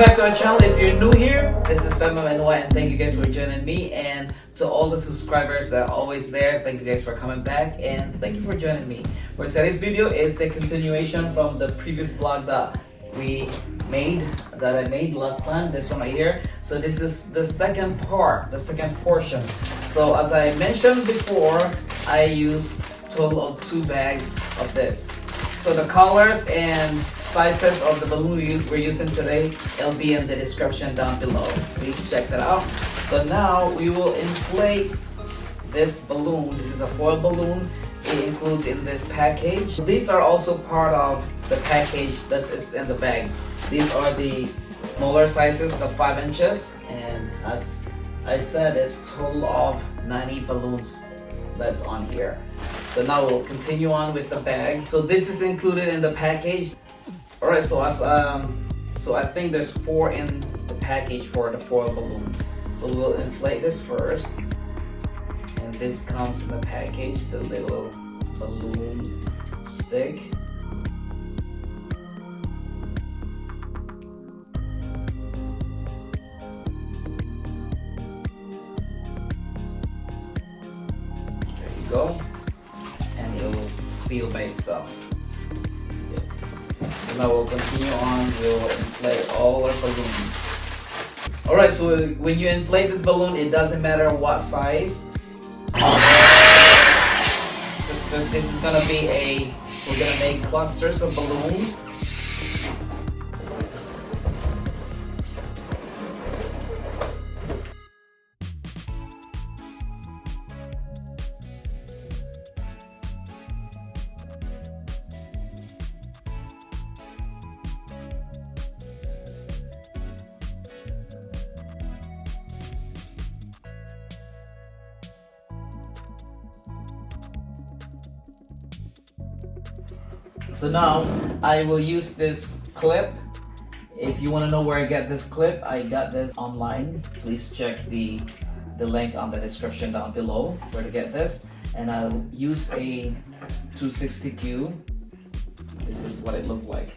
back to our channel. If you're new here, this is Fema and thank you guys for joining me. And to all the subscribers that are always there, thank you guys for coming back and thank you for joining me. For today's video is the continuation from the previous vlog that I made last time, this one right here. So this is the second part, the second portion. So as I mentioned before, I used total of 2 bags of this. So the colors and sizes of the balloon we're using today, it'll be in the description down below. Please check that out. So now we will inflate this balloon. This is a foil balloon. It includes in this package. These are also part of the package that is in the bag. These are the smaller sizes, the 5 inches, and as I said, it's total of 90 balloons that's on here. So now we'll continue on with the bag. So this is included in the package. All right, so so I think there's 4 in the package for the foil balloon. So we'll inflate this first, and this comes in the package, the little balloon stick. There you go, and it'll seal by itself. So now we'll continue on, we'll inflate all our balloons. Alright, so when you inflate this balloon, it doesn't matter what size. Because this is gonna be we're gonna make clusters of balloon. So now I will use this clip. If you want to know where I get this clip, I got this online. Please check the link on the description down below where to get this. And I'll use a 260Q. This is what it looked like.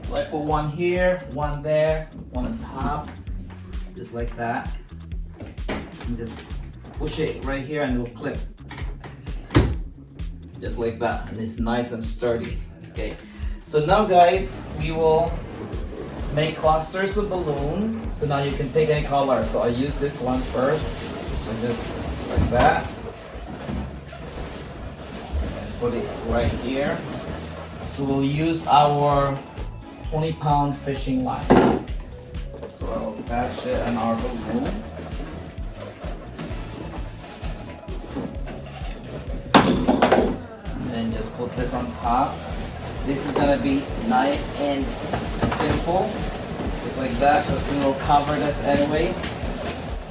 So I put one here, one there, one on top, just like that. And just push it right here and it'll clip. Just like that, and it's nice and sturdy. Okay, so now guys, we will make clusters of balloon. So now you can pick any color. So I use this one first, and just like that, and put it right here. So we'll use our 20-pound fishing line. So I'll attach it on our balloon. And just put this on top. This is gonna be nice and simple, just like that, because we will cover this anyway.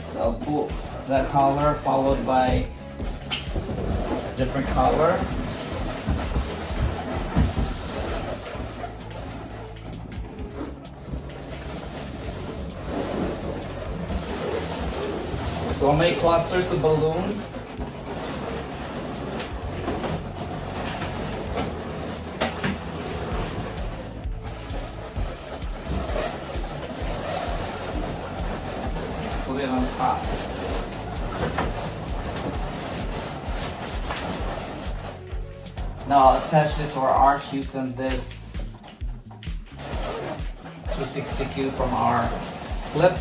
So I'll put that color followed by a different color. So I'll make clusters of balloon. Put it on top. Now I'll attach this to our arch using this 260Q from our clip.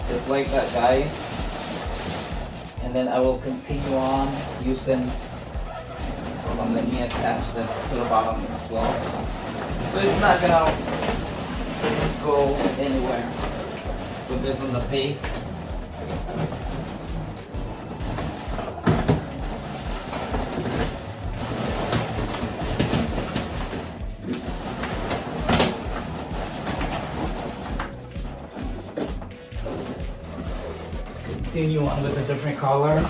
Just like that, guys. And then I will continue on using. Let me attach this to the bottom as well. So it's not gonna go anywhere. Put this on the base. Continue on with a different color.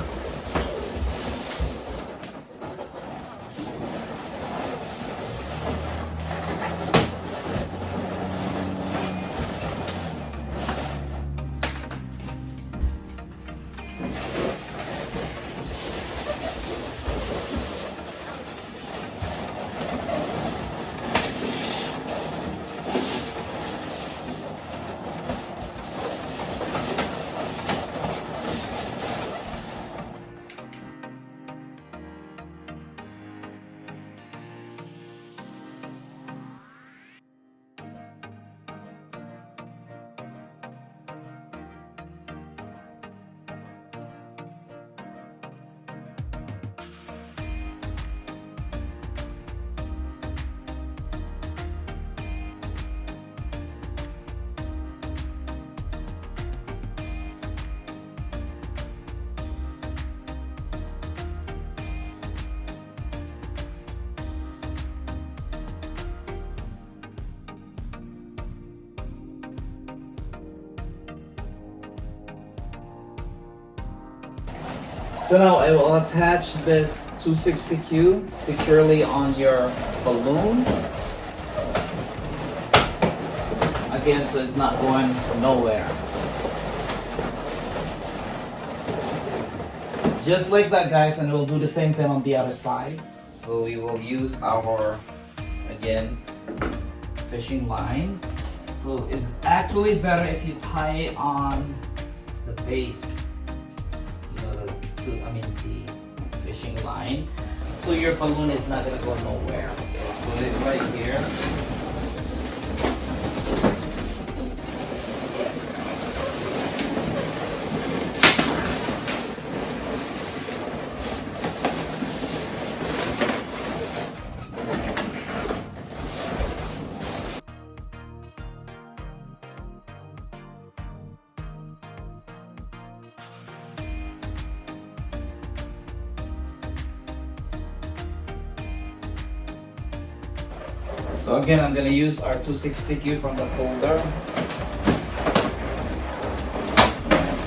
So now I will attach this 260Q securely on your balloon. Again, so it's not going nowhere. Just like that, guys, and we'll do the same thing on the other side. So we will use our, again, fishing line. So it's actually better if you tie it on the base, you know, the fishing line, so your balloon is not gonna go nowhere. So put it right here. So again, I'm going to use our 260Q from the holder.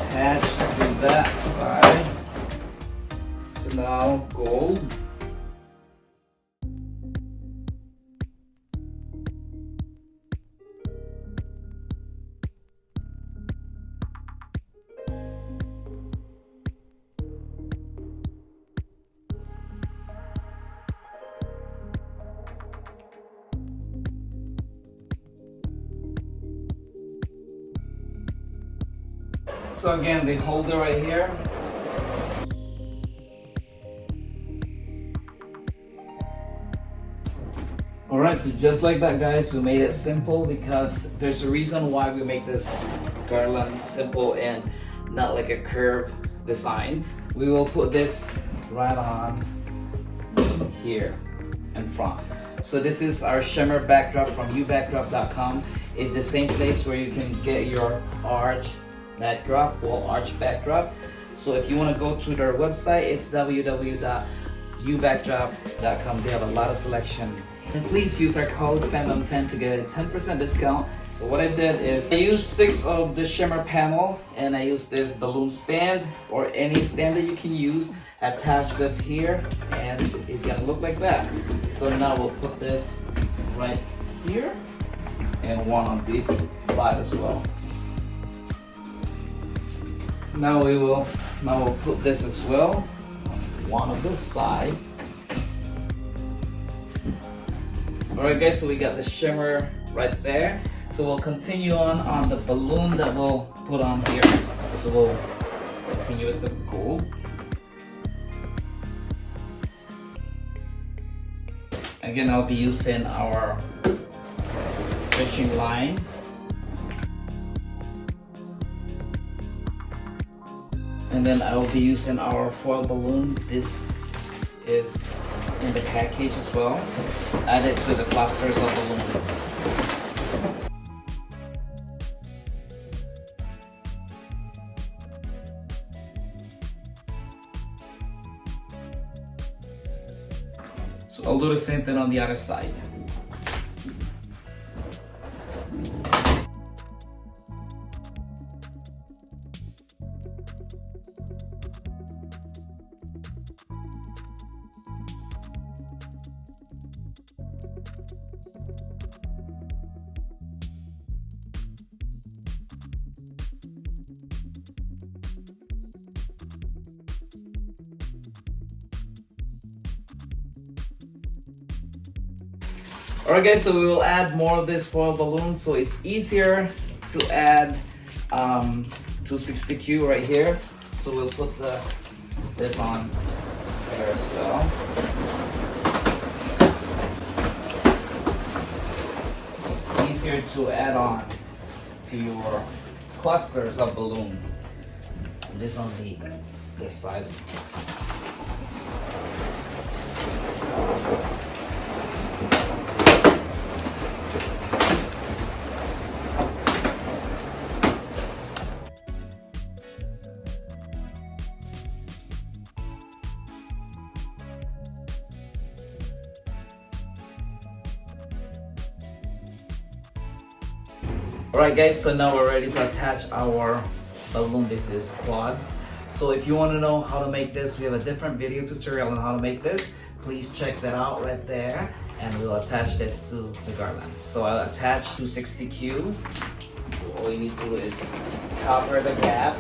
Attach to that side. So now gold. So again, the holder right here. Alright, so just like that, guys, we made it simple because there's a reason why we make this garland simple and not like a curved design. We will put this right on here in front. So this is our shimmer backdrop from ubackdrop.com. It's the same place where you can get your arch backdrop, wall arch backdrop. So if you want to go to their website, it's www.ubackdrop.com. They have a lot of selection. And please use our code FANDOM10 to get a 10% discount. So what I did is I used 6 of the shimmer panel, and I used this balloon stand or any stand that you can use. Attach this here, and it's gonna look like that. So now we'll put this right here and one on this side as well. Now we'll put this as well, one on this side. Alright, guys, so we got the shimmer right there. So we'll continue on the balloon that we'll put on here. So we'll continue with the gold. Again, I'll be using our fishing line. And then I will be using our foil balloon. This is in the package as well. Add it to the clusters of balloon. So I'll do the same thing on the other side. Alright, guys, so we will add more of this foil balloon, so it's easier to add 260Q right here. So we'll put this on there as well. It's easier to add on to your clusters of balloon. This on this side. Alright, guys, so now we're ready to attach our balloon. This is quads. So if you want to know how to make this, we have a different video tutorial on how to make this. Please check that out right there, and we'll attach this to the garland. So I'll attach 260Q. So all you need to do is cover the gap.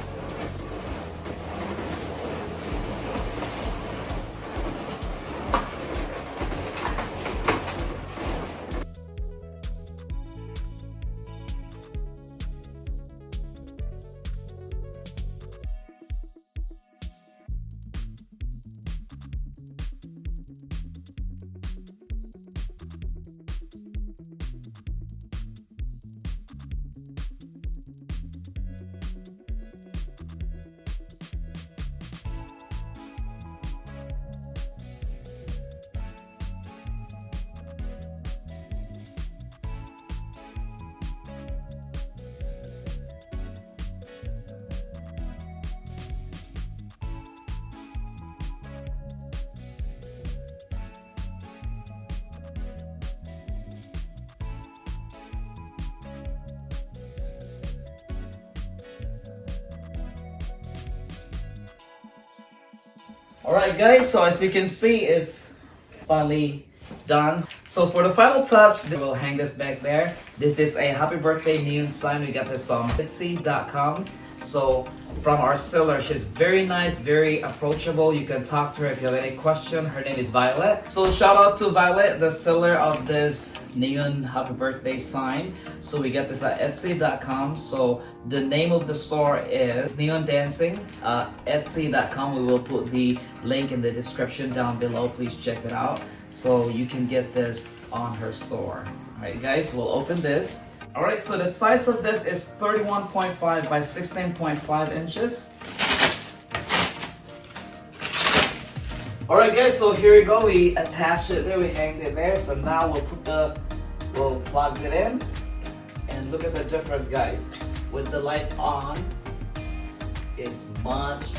Alright guys, so as you can see, it's finally done. So for the final touch, we'll hang this back there. This is a happy birthday neon sign. We got this from Etsy.com. So from our seller, she's very nice, very approachable. You can talk to her if you have any question. Her name is Violet. So shout out to Violet, the seller of this neon happy birthday sign. So we got this at Etsy.com. So the name of the store is Neon Dancing. Etsy.com. We will put the link in the description down below. Please check it out so you can get this on her store. Alright guys, we'll open this. Alright, so the size of this is 31.5 by 16.5 inches. Alright guys, so here we go. We attached it there, we hanged it there. So now we'll plug it in. And look at the difference guys. With the lights on, it's much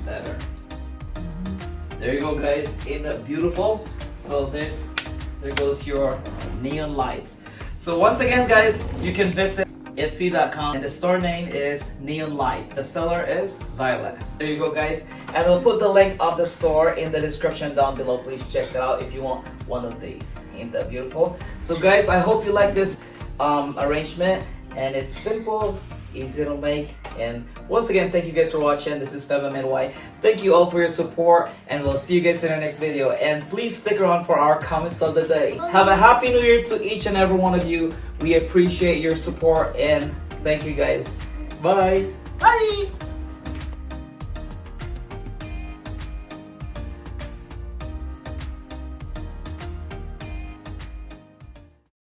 better. There you go guys, ain't that beautiful? So there goes your neon lights. So once again guys, you can visit Etsy.com and the store name is Neon Lights. The seller is Violet. There you go guys, and we'll put the link of the store in the description down below. Please check that out if you want one of these. Ain't that beautiful? So guys, I hope you like this arrangement, and it's simple, easy to make. And once again, thank you guys for watching. This is FemMNY. Thank you all for your support, and we'll see you guys in our next video. And please stick around for our comments of the day. Have a happy new year to each and every one of you. We appreciate your support, and thank you guys. Bye. Bye.